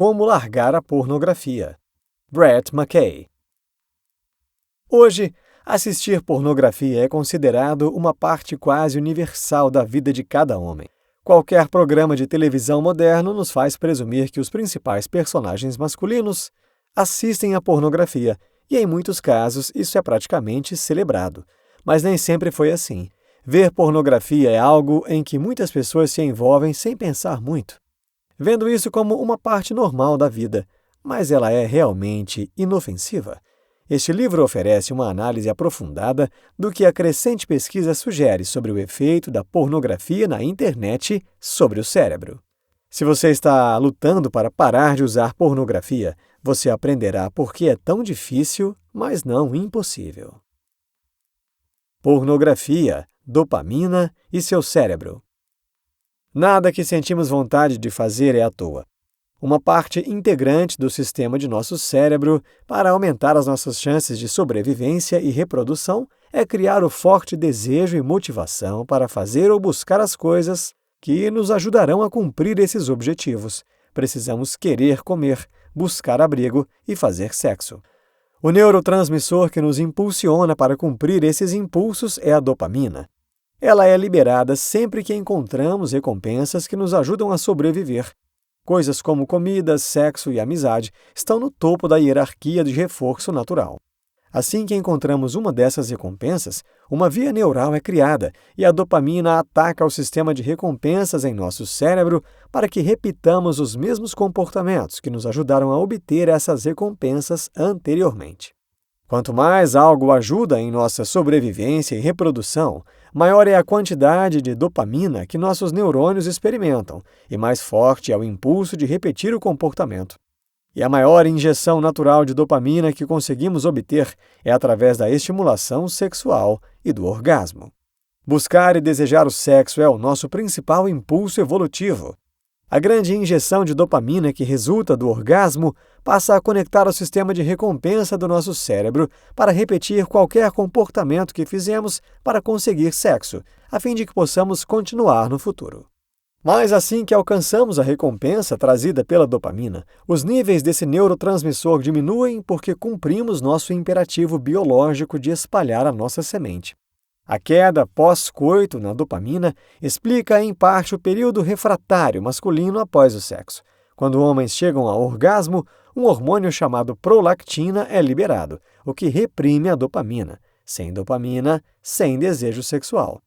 Como largar a pornografia. Brett McKay. Hoje, assistir pornografia é considerado uma parte quase universal da vida de cada homem. Qualquer programa de televisão moderno nos faz presumir que os principais personagens masculinos assistem à pornografia, e em muitos casos isso é praticamente celebrado. Mas nem sempre foi assim. Ver pornografia é algo em que muitas pessoas se envolvem sem pensar muito, vendo isso como uma parte normal da vida, mas ela é realmente inofensiva. Este livro oferece uma análise aprofundada do que a crescente pesquisa sugere sobre o efeito da pornografia na internet sobre o cérebro. Se você está lutando para parar de usar pornografia, você aprenderá por que é tão difícil, mas não impossível. Pornografia, dopamina e seu cérebro. Nada que sentimos vontade de fazer é à toa. Uma parte integrante do sistema de nosso cérebro para aumentar as nossas chances de sobrevivência e reprodução é criar o forte desejo e motivação para fazer ou buscar as coisas que nos ajudarão a cumprir esses objetivos. Precisamos querer comer, buscar abrigo e fazer sexo. O neurotransmissor que nos impulsiona para cumprir esses impulsos é a dopamina. Ela é liberada sempre que encontramos recompensas que nos ajudam a sobreviver. Coisas como comida, sexo e amizade estão no topo da hierarquia de reforço natural. Assim que encontramos uma dessas recompensas, uma via neural é criada e a dopamina ataca o sistema de recompensas em nosso cérebro para que repitamos os mesmos comportamentos que nos ajudaram a obter essas recompensas anteriormente. Quanto mais algo ajuda em nossa sobrevivência e reprodução, maior é a quantidade de dopamina que nossos neurônios experimentam e mais forte é o impulso de repetir o comportamento. E a maior injeção natural de dopamina que conseguimos obter é através da estimulação sexual e do orgasmo. Buscar e desejar o sexo é o nosso principal impulso evolutivo. A grande injeção de dopamina que resulta do orgasmo passa a conectar o sistema de recompensa do nosso cérebro para repetir qualquer comportamento que fizemos para conseguir sexo, a fim de que possamos continuar no futuro. Mas assim que alcançamos a recompensa trazida pela dopamina, os níveis desse neurotransmissor diminuem porque cumprimos nosso imperativo biológico de espalhar a nossa semente. A queda pós-coito na dopamina explica, em parte, o período refratário masculino após o sexo. Quando homens chegam ao orgasmo, um hormônio chamado prolactina é liberado, o que reprime a dopamina. Sem dopamina, sem desejo sexual.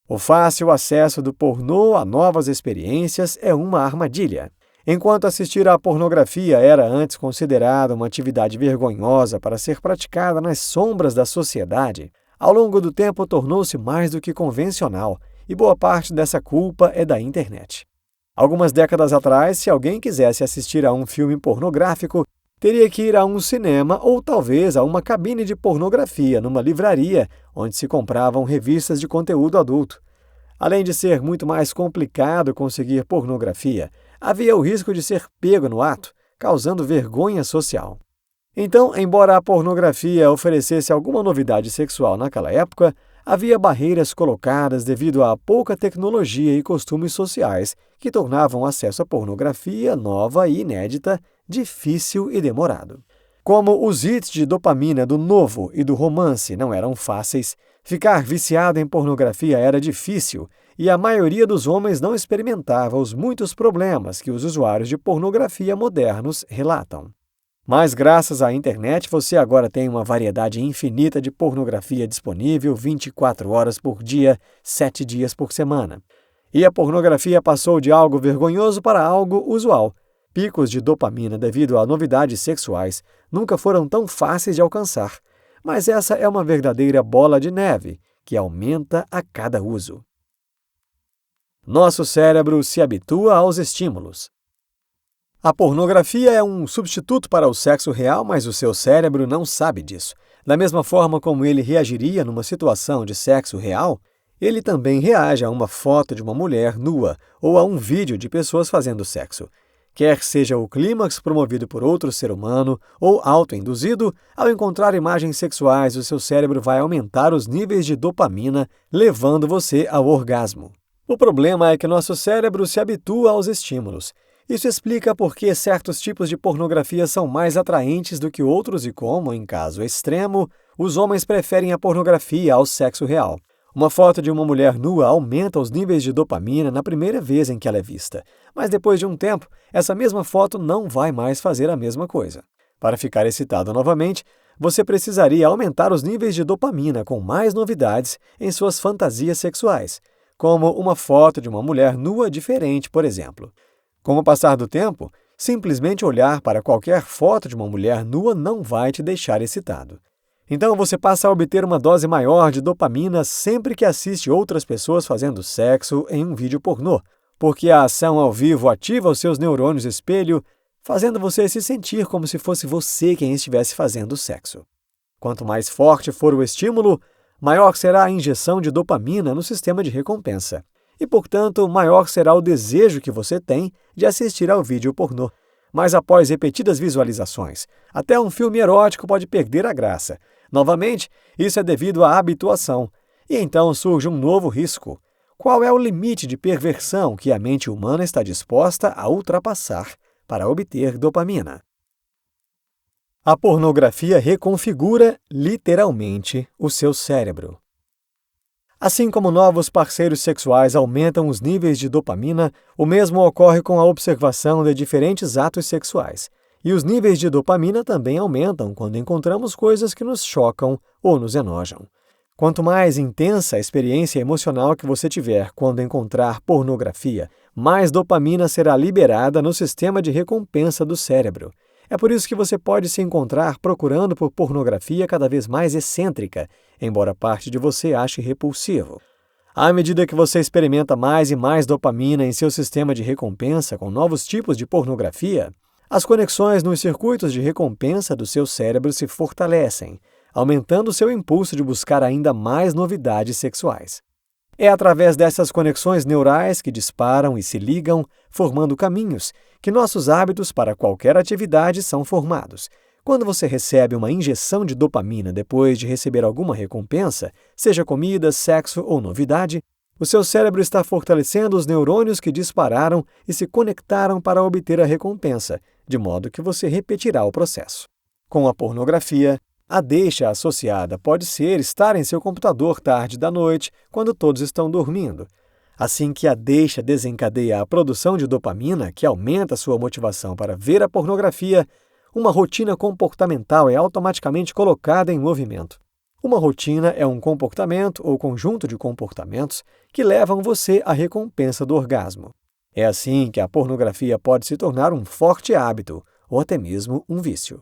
O fácil acesso do pornô a novas experiências é uma armadilha. Enquanto assistir à pornografia era antes considerada uma atividade vergonhosa para ser praticada nas sombras da sociedade, ao longo do tempo tornou-se mais do que convencional, e boa parte dessa culpa é da internet. Algumas décadas atrás, se alguém quisesse assistir a um filme pornográfico, teria que ir a um cinema ou talvez a uma cabine de pornografia numa livraria, onde se compravam revistas de conteúdo adulto. Além de ser muito mais complicado conseguir pornografia, havia o risco de ser pego no ato, causando vergonha social. Então, embora a pornografia oferecesse alguma novidade sexual naquela época, havia barreiras colocadas devido à pouca tecnologia e costumes sociais que tornavam o acesso à pornografia nova e inédita difícil e demorado. Como os hits de dopamina do novo e do romance não eram fáceis, ficar viciado em pornografia era difícil e a maioria dos homens não experimentava os muitos problemas que os usuários de pornografia modernos relatam. Mas graças à internet você agora tem uma variedade infinita de pornografia disponível 24 horas por dia, 7 dias por semana. E a pornografia passou de algo vergonhoso para algo usual. Picos de dopamina devido a novidades sexuais nunca foram tão fáceis de alcançar, mas essa é uma verdadeira bola de neve que aumenta a cada uso. Nosso cérebro se habitua aos estímulos. A pornografia é um substituto para o sexo real, mas o seu cérebro não sabe disso. Da mesma forma como ele reagiria numa situação de sexo real, ele também reage a uma foto de uma mulher nua ou a um vídeo de pessoas fazendo sexo. Quer seja o clímax promovido por outro ser humano ou autoinduzido, ao encontrar imagens sexuais, o seu cérebro vai aumentar os níveis de dopamina, levando você ao orgasmo. O problema é que nosso cérebro se habitua aos estímulos. Isso explica por que certos tipos de pornografia são mais atraentes do que outros e como, em caso extremo, os homens preferem a pornografia ao sexo real. Uma foto de uma mulher nua aumenta os níveis de dopamina na primeira vez em que ela é vista, mas depois de um tempo, essa mesma foto não vai mais fazer a mesma coisa. Para ficar excitado novamente, você precisaria aumentar os níveis de dopamina com mais novidades em suas fantasias sexuais, como uma foto de uma mulher nua diferente, por exemplo. Com o passar do tempo, simplesmente olhar para qualquer foto de uma mulher nua não vai te deixar excitado. Então você passa a obter uma dose maior de dopamina sempre que assiste outras pessoas fazendo sexo em um vídeo pornô, porque a ação ao vivo ativa os seus neurônios espelho, fazendo você se sentir como se fosse você quem estivesse fazendo sexo. Quanto mais forte for o estímulo, maior será a injeção de dopamina no sistema de recompensa. E, portanto, maior será o desejo que você tem de assistir ao vídeo pornô. Mas após repetidas visualizações, até um filme erótico pode perder a graça. Novamente, isso é devido à habituação. E então surge um novo risco. Qual é o limite de perversão que a mente humana está disposta a ultrapassar para obter dopamina? A pornografia reconfigura, literalmente, o seu cérebro. Assim como novos parceiros sexuais aumentam os níveis de dopamina, o mesmo ocorre com a observação de diferentes atos sexuais. E os níveis de dopamina também aumentam quando encontramos coisas que nos chocam ou nos enojam. Quanto mais intensa a experiência emocional que você tiver quando encontrar pornografia, mais dopamina será liberada no sistema de recompensa do cérebro. É por isso que você pode se encontrar procurando por pornografia cada vez mais excêntrica, embora parte de você ache repulsivo. À medida que você experimenta mais e mais dopamina em seu sistema de recompensa com novos tipos de pornografia, as conexões nos circuitos de recompensa do seu cérebro se fortalecem, aumentando seu impulso de buscar ainda mais novidades sexuais. É através dessas conexões neurais que disparam e se ligam, formando caminhos, que nossos hábitos para qualquer atividade são formados. Quando você recebe uma injeção de dopamina depois de receber alguma recompensa, seja comida, sexo ou novidade, o seu cérebro está fortalecendo os neurônios que dispararam e se conectaram para obter a recompensa, de modo que você repetirá o processo. Com a pornografia, a deixa associada pode ser estar em seu computador tarde da noite, quando todos estão dormindo. Assim que a deixa desencadeia a produção de dopamina, que aumenta sua motivação para ver a pornografia, uma rotina comportamental é automaticamente colocada em movimento. Uma rotina é um comportamento ou conjunto de comportamentos que levam você à recompensa do orgasmo. É assim que a pornografia pode se tornar um forte hábito, ou até mesmo um vício.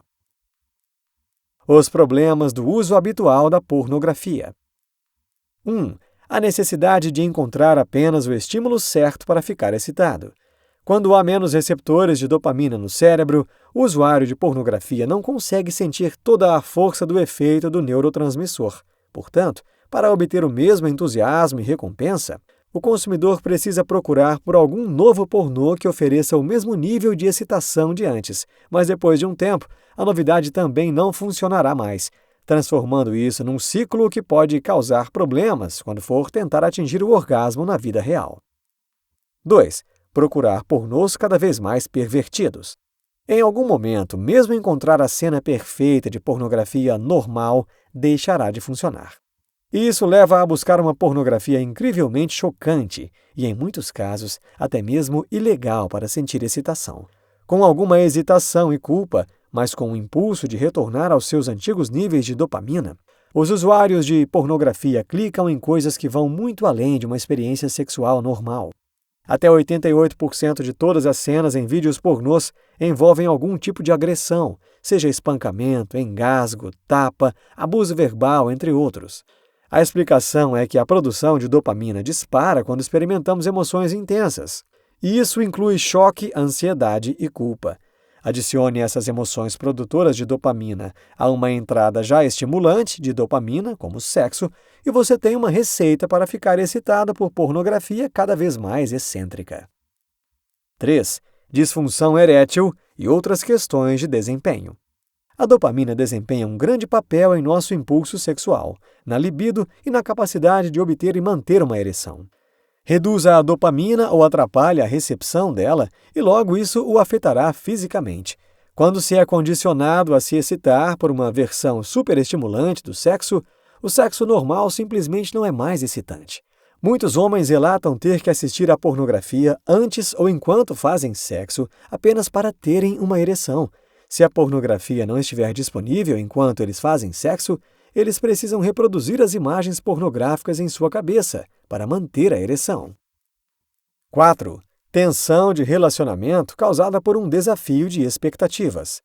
Os problemas do uso habitual da pornografia. 1. A necessidade de encontrar apenas o estímulo certo para ficar excitado. Quando há menos receptores de dopamina no cérebro, o usuário de pornografia não consegue sentir toda a força do efeito do neurotransmissor. Portanto, para obter o mesmo entusiasmo e recompensa, o consumidor precisa procurar por algum novo pornô que ofereça o mesmo nível de excitação de antes, mas depois de um tempo, a novidade também não funcionará mais, transformando isso num ciclo que pode causar problemas quando for tentar atingir o orgasmo na vida real. 2. Procurar pornôs cada vez mais pervertidos. Em algum momento, mesmo encontrar a cena perfeita de pornografia normal deixará de funcionar. E isso leva a buscar uma pornografia incrivelmente chocante e, em muitos casos, até mesmo ilegal para sentir excitação. Com alguma hesitação e culpa, mas com o impulso de retornar aos seus antigos níveis de dopamina, os usuários de pornografia clicam em coisas que vão muito além de uma experiência sexual normal. Até 88% de todas as cenas em vídeos pornôs envolvem algum tipo de agressão, seja espancamento, engasgo, tapa, abuso verbal, entre outros. A explicação é que a produção de dopamina dispara quando experimentamos emoções intensas. E isso inclui choque, ansiedade e culpa. Adicione essas emoções produtoras de dopamina a uma entrada já estimulante de dopamina, como sexo, e você tem uma receita para ficar excitado por pornografia cada vez mais excêntrica. 3. Disfunção erétil e outras questões de desempenho. A dopamina desempenha um grande papel em nosso impulso sexual, na libido e na capacidade de obter e manter uma ereção. Reduz a dopamina ou atrapalha a recepção dela e logo isso o afetará fisicamente. Quando se é condicionado a se excitar por uma versão superestimulante do sexo, o sexo normal simplesmente não é mais excitante. Muitos homens relatam ter que assistir à pornografia antes ou enquanto fazem sexo apenas para terem uma ereção. Se a pornografia não estiver disponível enquanto eles fazem sexo, eles precisam reproduzir as imagens pornográficas em sua cabeça para manter a ereção. 4. Tensão de relacionamento causada por um desafio de expectativas.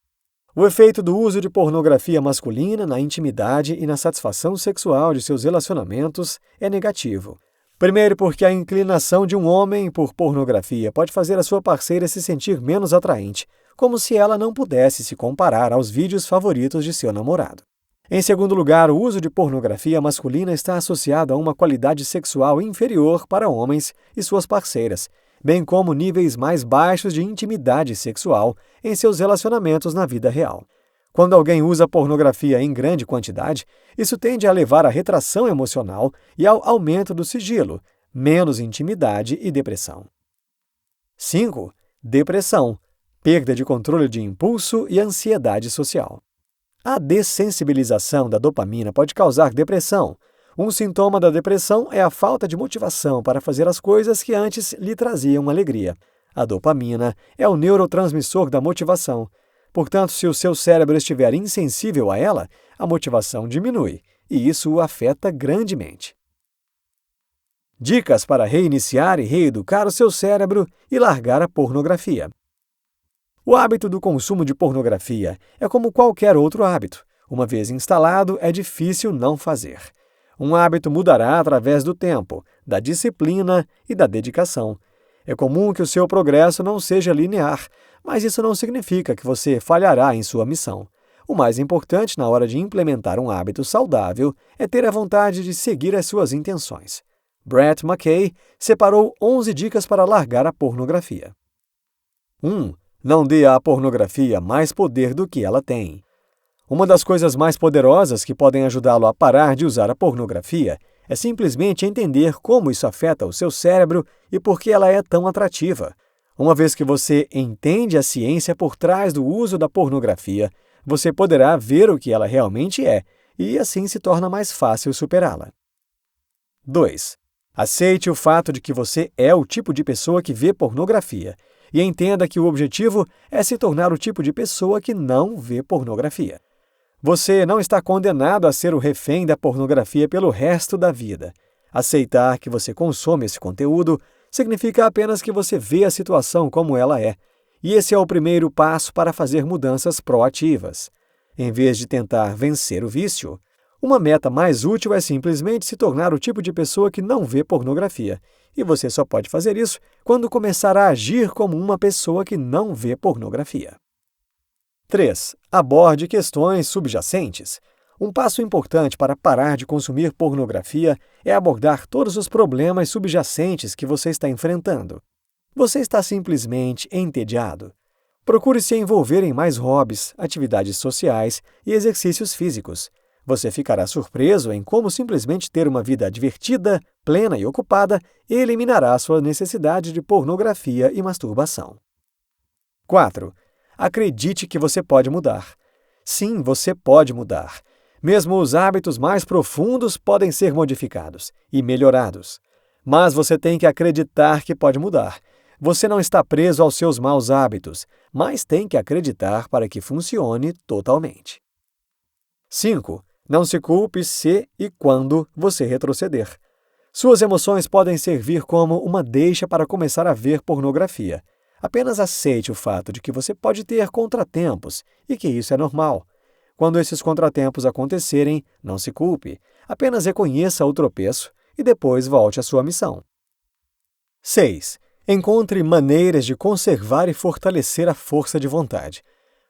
O efeito do uso de pornografia masculina na intimidade e na satisfação sexual de seus relacionamentos é negativo. Primeiro, porque a inclinação de um homem por pornografia pode fazer a sua parceira se sentir menos atraente, como se ela não pudesse se comparar aos vídeos favoritos de seu namorado. Em segundo lugar, o uso de pornografia masculina está associado a uma qualidade sexual inferior para homens e suas parceiras, bem como níveis mais baixos de intimidade sexual em seus relacionamentos na vida real. Quando alguém usa pornografia em grande quantidade, isso tende a levar à retração emocional e ao aumento do sigilo, menos intimidade e depressão. 5. Depressão, perda de controle de impulso e ansiedade social. A dessensibilização da dopamina pode causar depressão. Um sintoma da depressão é a falta de motivação para fazer as coisas que antes lhe traziam alegria. A dopamina é o neurotransmissor da motivação. Portanto, se o seu cérebro estiver insensível a ela, a motivação diminui, e isso o afeta grandemente. Dicas para reiniciar e reeducar o seu cérebro e largar a pornografia. O hábito do consumo de pornografia é como qualquer outro hábito. Uma vez instalado, é difícil não fazer. Um hábito mudará através do tempo, da disciplina e da dedicação. É comum que o seu progresso não seja linear, mas isso não significa que você falhará em sua missão. O mais importante na hora de implementar um hábito saudável é ter a vontade de seguir as suas intenções. Brett McKay separou 11 dicas para largar a pornografia. 1. Não dê à pornografia mais poder do que ela tem. Uma das coisas mais poderosas que podem ajudá-lo a parar de usar a pornografia é simplesmente entender como isso afeta o seu cérebro e por que ela é tão atrativa. Uma vez que você entende a ciência por trás do uso da pornografia, você poderá ver o que ela realmente é e assim se torna mais fácil superá-la. 2. Aceite o fato de que você é o tipo de pessoa que vê pornografia e entenda que o objetivo é se tornar o tipo de pessoa que não vê pornografia. Você não está condenado a ser o refém da pornografia pelo resto da vida. Aceitar que você consome esse conteúdo significa apenas que você vê a situação como ela é, e esse é o primeiro passo para fazer mudanças proativas. Em vez de tentar vencer o vício, uma meta mais útil é simplesmente se tornar o tipo de pessoa que não vê pornografia, e você só pode fazer isso quando começar a agir como uma pessoa que não vê pornografia. 3. Aborde questões subjacentes. Um passo importante para parar de consumir pornografia é abordar todos os problemas subjacentes que você está enfrentando. Você está simplesmente entediado? Procure se envolver em mais hobbies, atividades sociais e exercícios físicos. Você ficará surpreso em como simplesmente ter uma vida divertida, plena e ocupada eliminará sua necessidade de pornografia e masturbação. 4. Acredite que você pode mudar. Sim, você pode mudar. Mesmo os hábitos mais profundos podem ser modificados e melhorados. Mas você tem que acreditar que pode mudar. Você não está preso aos seus maus hábitos, mas tem que acreditar para que funcione totalmente. 5. Não se culpe se e quando você retroceder. Suas emoções podem servir como uma deixa para começar a ver pornografia. Apenas aceite o fato de que você pode ter contratempos e que isso é normal. Quando esses contratempos acontecerem, não se culpe. Apenas reconheça o tropeço e depois volte à sua missão. 6. Encontre maneiras de conservar e fortalecer a força de vontade.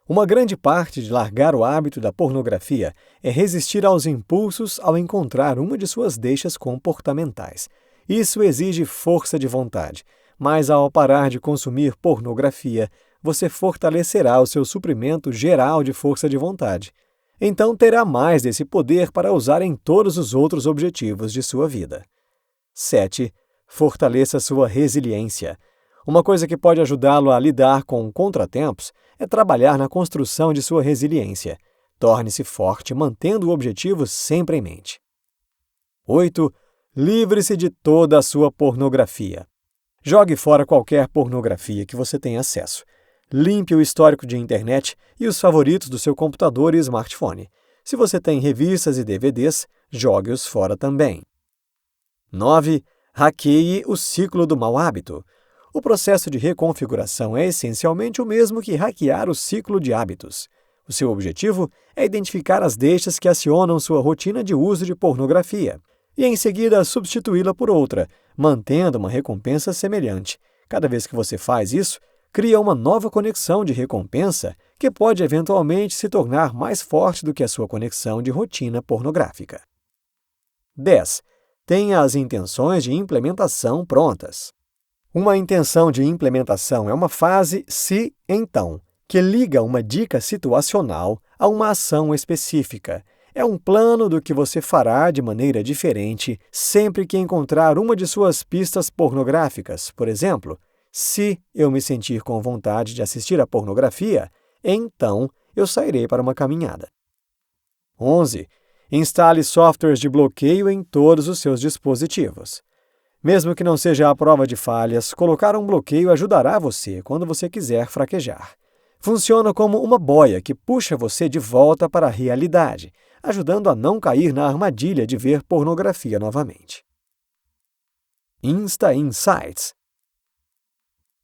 Uma grande parte de largar o hábito da pornografia é resistir aos impulsos ao encontrar uma de suas deixas comportamentais. Isso exige força de vontade, mas ao parar de consumir pornografia, você fortalecerá o seu suprimento geral de força de vontade. Então terá mais desse poder para usar em todos os outros objetivos de sua vida. 7. fortaleça sua resiliência. Uma coisa que pode ajudá-lo a lidar com contratempos é trabalhar na construção de sua resiliência. Torne-se forte mantendo o objetivo sempre em mente. 8. Livre-se de toda a sua pornografia. Jogue fora qualquer pornografia que você tenha acesso. Limpe o histórico de internet e os favoritos do seu computador e smartphone. Se você tem revistas e DVDs, jogue-os fora também. 9. Hackeie o ciclo do mau hábito. O processo de reconfiguração é essencialmente o mesmo que hackear o ciclo de hábitos. O seu objetivo é identificar as deixas que acionam sua rotina de uso de pornografia e, em seguida, substituí-la por outra, mantendo uma recompensa semelhante. Cada vez que você faz isso, cria uma nova conexão de recompensa que pode eventualmente se tornar mais forte do que a sua conexão de rotina pornográfica. 10. Tenha as intenções de implementação prontas. Uma intenção de implementação é uma fase se-então, que liga uma dica situacional a uma ação específica. É um plano do que você fará de maneira diferente sempre que encontrar uma de suas pistas pornográficas. Por exemplo, se eu me sentir com vontade de assistir a pornografia, então eu sairei para uma caminhada. 11. Instale softwares de bloqueio em todos os seus dispositivos. Mesmo que não seja à prova de falhas, colocar um bloqueio ajudará você quando você quiser fraquejar. Funciona como uma boia que puxa você de volta para a realidade, ajudando a não cair na armadilha de ver pornografia novamente. Insta Insights.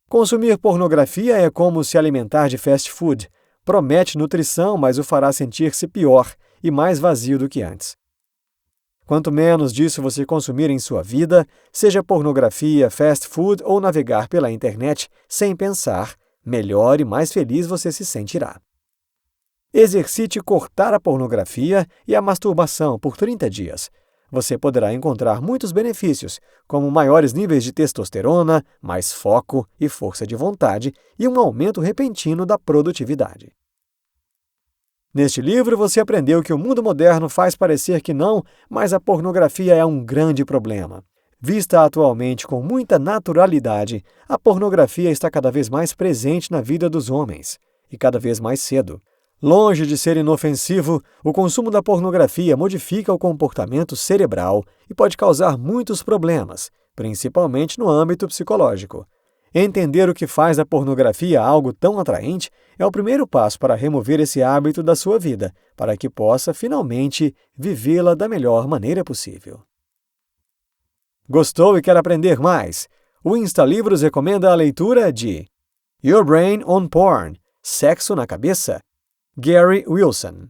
Consumir pornografia é como se alimentar de fast food. Promete nutrição, mas o fará sentir-se pior e mais vazio do que antes. Quanto menos disso você consumir em sua vida, seja pornografia, fast food ou navegar pela internet sem pensar, melhor e mais feliz você se sentirá. Exercite cortar a pornografia e a masturbação por 30 dias. Você poderá encontrar muitos benefícios, como maiores níveis de testosterona, mais foco e força de vontade e um aumento repentino da produtividade. Neste livro, você aprendeu que o mundo moderno faz parecer que não, mas a pornografia é um grande problema. Vista atualmente com muita naturalidade, a pornografia está cada vez mais presente na vida dos homens, e cada vez mais cedo. Longe de ser inofensivo, o consumo da pornografia modifica o comportamento cerebral e pode causar muitos problemas, principalmente no âmbito psicológico. Entender o que faz da pornografia algo tão atraente é o primeiro passo para remover esse hábito da sua vida, para que possa, finalmente, vivê-la da melhor maneira possível. Gostou e quer aprender mais? O InstaLivros recomenda a leitura de Your Brain on Porn – Sexo na Cabeça, Gary Wilson.